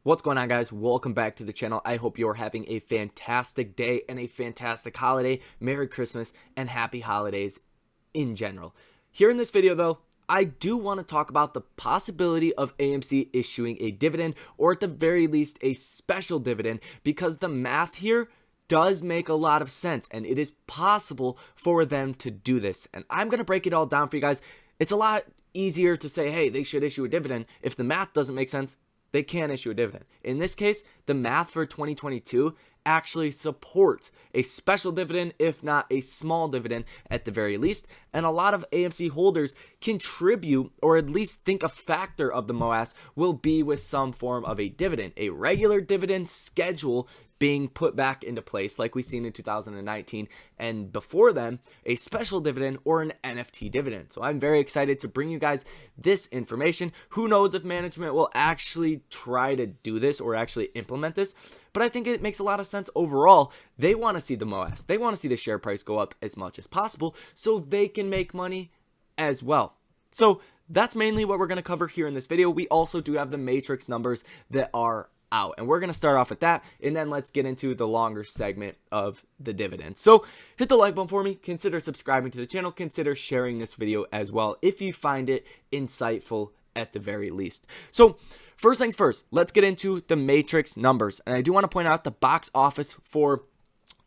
What's going on, guys? Welcome back to the channel. I hope you're having a fantastic day and a fantastic holiday. Merry Christmas and happy holidays in general. Here in this video, though, I do want to talk about the possibility of AMC issuing a dividend, or at the very least a special dividend, because the math here does make a lot of sense and it is possible for them to do this. And I'm going to break it all down for you guys. It's a lot easier to say, hey, they should issue a dividend. If the math doesn't make sense, they can't issue a dividend. In this case, the math for 2022 actually supports a special dividend, if not a small dividend at the very least. And a lot of AMC holders contribute, or at least think a factor of the MOASS will be with some form of a dividend, a regular dividend schedule being put back into place like we've seen in 2019, and before then a special dividend or an NFT dividend. So I'm very excited to bring you guys this information. Who knows if management will actually try to do this or actually implement this, but I think it makes a lot of sense overall. They want to see the MOASS, they want to see the share price go up as much as possible so they can make money as well. So that's mainly what we're going to cover here in this video. We also do have the matrix numbers that are out, and we're going to start off with that, and then let's get into the longer segment of the dividend. So hit the like button for me, consider subscribing to the channel, consider sharing this video as well if you find it insightful at the very least. So first things first, let's get into the matrix numbers. And I do want to point out the box office for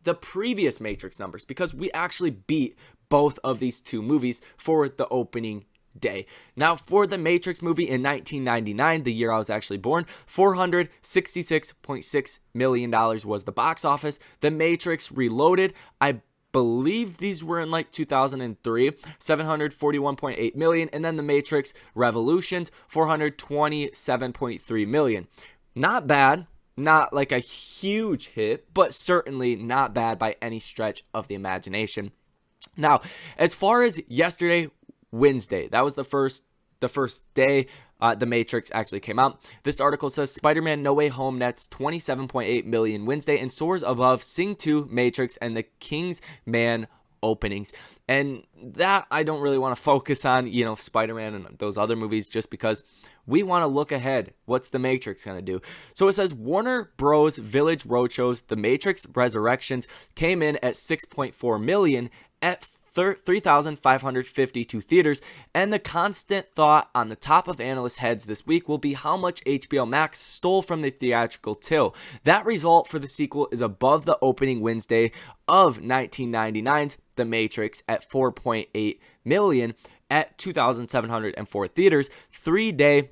the previous matrix numbers, because we actually beat both of these two movies for the opening day. Now, for the Matrix movie in 1999, the year I was actually born, $466.6 million was the box office. The Matrix Reloaded, I believe these were in like 2003, $741.8 million, and then the Matrix Revolutions, $427.3 million. Not bad. Not like a huge hit, but certainly not bad by any stretch of the imagination. Now, as far as yesterday, Wednesday, that was the first day the Matrix actually came out. This article says Spider-Man No Way Home nets 27.8 million Wednesday and soars above Sing 2, Matrix, and the Kingsman openings. And that I don't really want to focus on, Spider-Man and those other movies, just because we want to look ahead. What's the Matrix going to do? So it says Warner Bros. Village Roadshows The Matrix Resurrections came in at 6.4 million at 3,552 theaters, and the constant thought on the top of analysts' heads this week will be how much HBO Max stole from the theatrical till. That result for the sequel is above the opening Wednesday of 1999's The Matrix at 4.8 million at 2,704 theaters, 3-day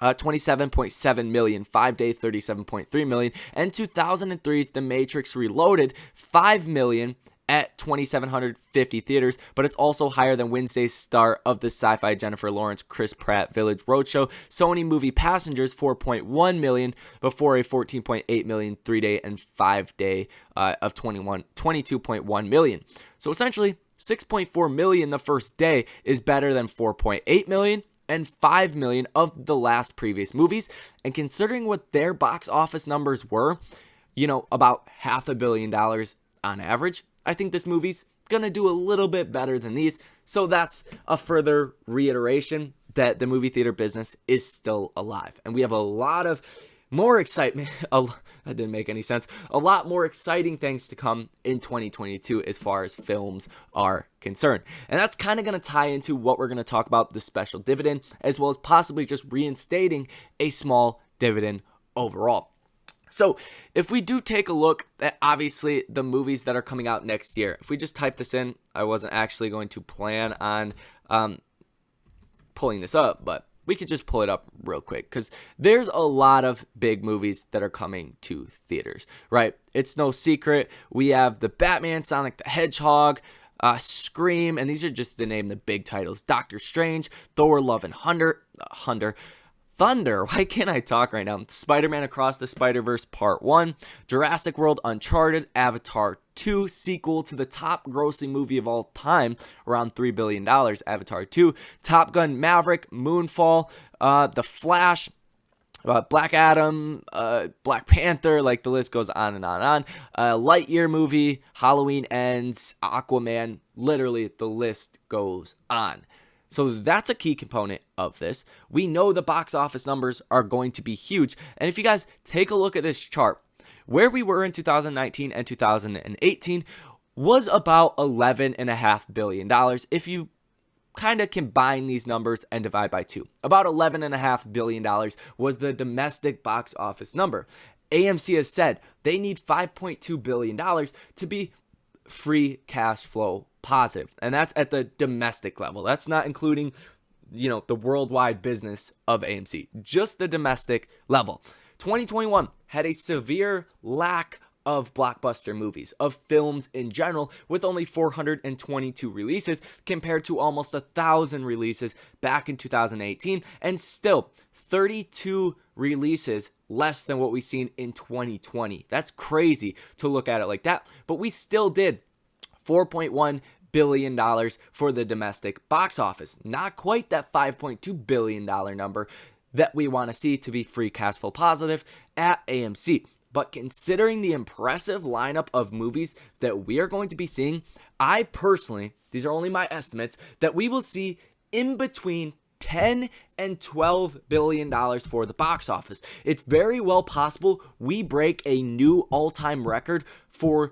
27.7 million, 5-day 37.3 million, and 2003's The Matrix Reloaded 5 million at 2,750 theaters, but it's also higher than Wednesday's start of the sci-fi Jennifer Lawrence Chris Pratt Village Roadshow Sony movie Passengers 4.1 million before a 14.8 million 3-day and 5-day of 22.1 million. So essentially 6.4 million the first day is better than 4.8 million and 5 million of the last previous movies. And considering what their box office numbers were, about $500 million on average, I think this movie's gonna do a little bit better than these. So that's a further reiteration that the movie theater business is still alive. And we have a lot of more excitement. That didn't make any sense. A lot more exciting things to come in 2022 as far as films are concerned. And that's kind of going to tie into what we're going to talk about, the special dividend, as well as possibly just reinstating a small dividend overall. So if we do take a look at obviously the movies that are coming out next year, if we just type this in, I wasn't actually going to plan on pulling this up, but we could just pull it up real quick, because there's a lot of big movies that are coming to theaters, right? It's no secret. We have the Batman, Sonic the Hedgehog, Scream, and these are just to name the big titles. Doctor Strange, Thor, Love and Thunder, why can't I talk right now? Spider-Man Across the Spider-Verse Part 1, Jurassic World Uncharted, Avatar 2, sequel to the top grossing movie of all time, around $3 billion, Avatar 2, Top Gun Maverick, Moonfall, The Flash, Black Adam, Black Panther, like the list goes on and on and on. Lightyear movie, Halloween Ends, Aquaman, literally the list goes on. So that's a key component of this. We know the box office numbers are going to be huge. And if you guys take a look at this chart, where we were in 2019 and 2018 was about $11.5 billion. If you kind of combine these numbers and divide by 2, about $11.5 billion was the domestic box office number. AMC has said they need $5.2 billion to be free cash flow positive, and that's at the domestic level. That's not including, the worldwide business of AMC, just the domestic level. 2021 had a severe lack of blockbuster movies, of films in general, with only 422 releases compared to almost 1,000 releases back in 2018, and still 32 releases less than what we've seen in 2020. That's crazy to look at it like that, but we still did $4.1 billion for the domestic box office. Not quite that $5.2 billion number that we want to see to be free cash flow positive at AMC. But considering the impressive lineup of movies that we are going to be seeing, I personally, these are only my estimates, that we will see in between $10 and $12 billion for the box office. It's very well possible we break a new all-time record for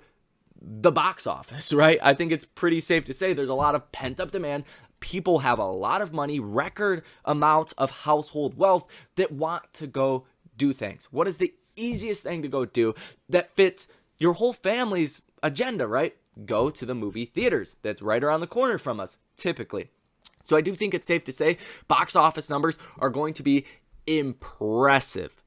the box office, right? I think it's pretty safe to say there's a lot of pent-up demand. People have a lot of money, record amounts of household wealth that want to go do things. What is the easiest thing to go do that fits your whole family's agenda, right? Go to the movie theaters. That's right around the corner from us, typically. So I do think it's safe to say box office numbers are going to be impressive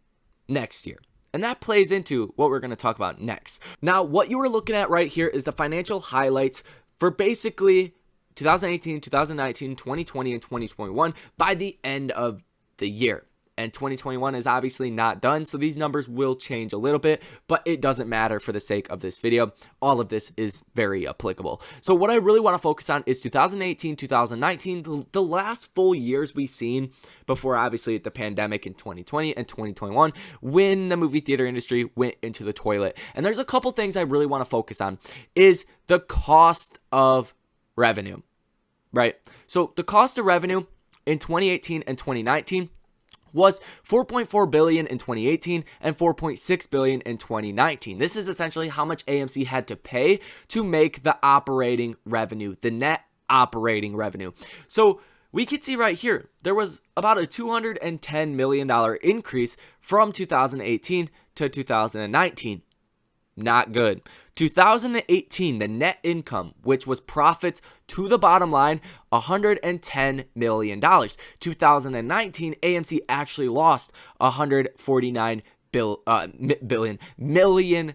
next year. And that plays into what we're going to talk about next. Now, what you are looking at right here is the financial highlights for basically 2018, 2019, 2020, and 2021 by the end of the year. And 2021 is obviously not done, so these numbers will change a little bit, but it doesn't matter for the sake of this video. All of this is very applicable. So what I really want to focus on is 2018, 2019, the last full years we've seen before obviously the pandemic in 2020 and 2021 when the movie theater industry went into the toilet. And there's a couple things I really want to focus on is the cost of revenue, right? So the cost of revenue in 2018 and 2019 was $4.4 billion in 2018 and $4.6 billion in 2019. This is essentially how much AMC had to pay to make the operating revenue, the net operating revenue. So we could see right here, there was about a $210 million increase from 2018 to 2019. Not good. 2018, the net income, which was profits to the bottom line, $110 million. 2019, AMC actually lost $149 million.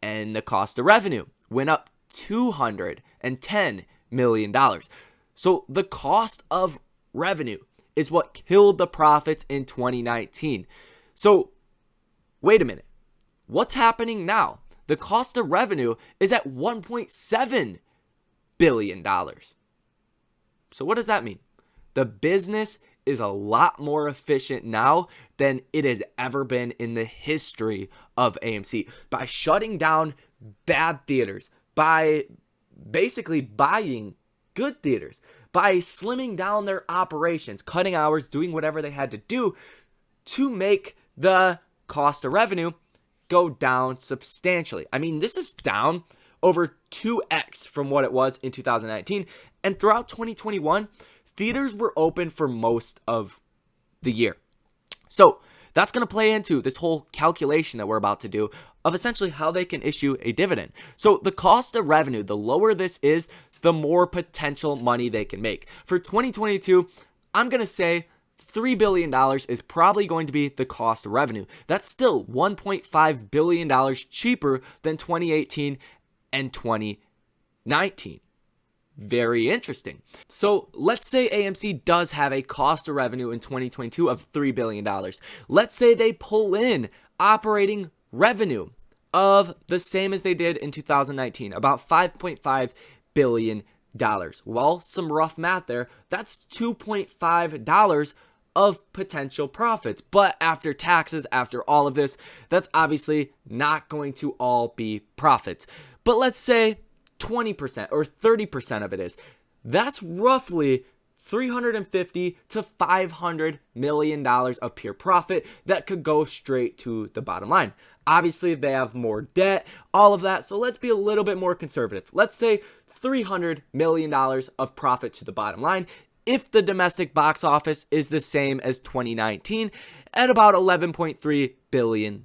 And the cost of revenue went up $210 million. So the cost of revenue is what killed the profits in 2019. So wait a minute. What's happening now? The cost of revenue is at $1.7 billion. So what does that mean? The business is a lot more efficient now than it has ever been in the history of AMC. By shutting down bad theaters, by basically buying good theaters, by slimming down their operations, cutting hours, doing whatever they had to do to make the cost of revenue go down substantially. I mean, this is down over 2x from what it was in 2019. And throughout 2021, theaters were open for most of the year. So that's going to play into this whole calculation that we're about to do of essentially how they can issue a dividend. So the cost of revenue, the lower this is, the more potential money they can make. For 2022, I'm going to say $3 billion is probably going to be the cost of revenue. That's still $1.5 billion cheaper than 2018 and 2019. Very interesting. So let's say AMC does have a cost of revenue in 2022 of $3 billion. Let's say they pull in operating revenue of the same as they did in 2019, about $5.5 billion. Well, some rough math there. That's $2.5 of potential profits. But after taxes, after all of this, that's obviously not going to all be profits. But let's say 20% or 30% of it is. That's roughly $350 to $500 million of pure profit that could go straight to the bottom line. Obviously, they have more debt, all of that, so let's be a little bit more conservative. Let's say $300 million of profit to the bottom line if the domestic box office is the same as 2019 at about $11.3 billion.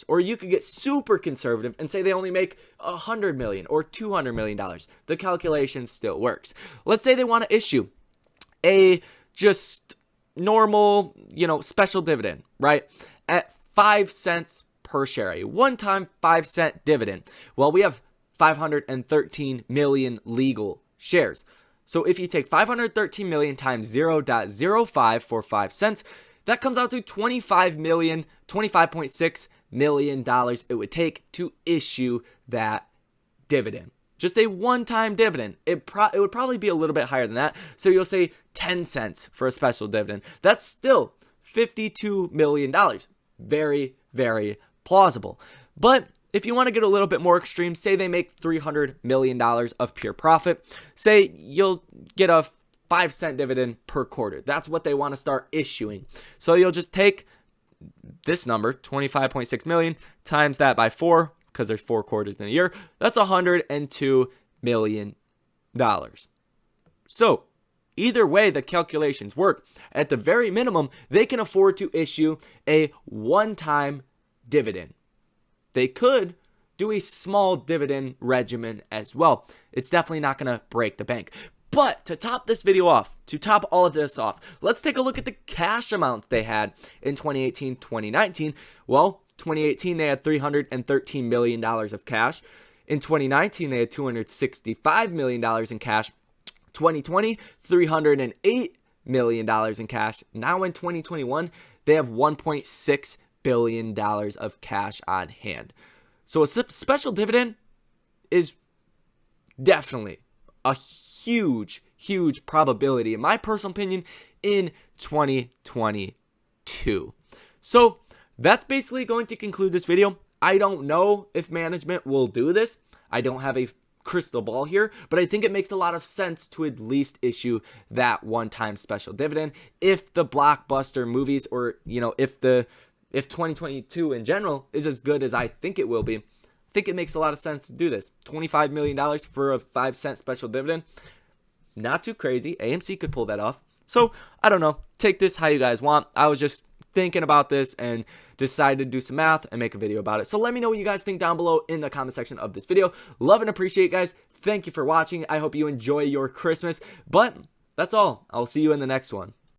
Or you could get super conservative and say they only make $100 million or $200 million. The calculation still works. Let's say they want to issue a just normal, special dividend, right? At 5 cents per share, a one-time 5-cent dividend. Well, we have 513 million legal shares. So if you take 513 million times 0.05 for 5 cents, that comes out to $25.6 million it would take to issue that dividend. Just a one-time dividend. It would probably be a little bit higher than that. So you'll say 10 cents for a special dividend. That's still $52 million. Very, very plausible. But if you want to get a little bit more extreme, say they make $300 million of pure profit. Say you'll get a 5-cent dividend per quarter. That's what they want to start issuing. So you'll just take this number, 25.6 million, times that by 4, because there's 4 quarters in a year. That's $102 million. So either way the calculations work, at the very minimum, they can afford to issue a one-time dividend. They could do a small dividend regimen as well. It's definitely not going to break the bank. But to top this video off, to top all of this off, let's take a look at the cash amounts they had in 2018, 2019. Well, 2018, they had $313 million of cash. In 2019, they had $265 million in cash. 2020, $308 million in cash. Now in 2021, they have $1.6 billion of cash on hand. So a special dividend is definitely a huge probability, in my personal opinion, in 2022. So that's basically going to conclude this video. I don't know if management will do this. I don't have a crystal ball here, but I think it makes a lot of sense to at least issue that one-time special dividend if the blockbuster movies, or if 2022 in general is as good as I think it will be. I think it makes a lot of sense to do this. $25 million for a 5-cent special dividend. Not too crazy. AMC could pull that off. So, I don't know. Take this how you guys want. I was just thinking about this and decided to do some math and make a video about it. So let me know what you guys think down below in the comment section of this video. Love and appreciate, guys. Thank you for watching. I hope you enjoy your Christmas. But that's all. I'll see you in the next one.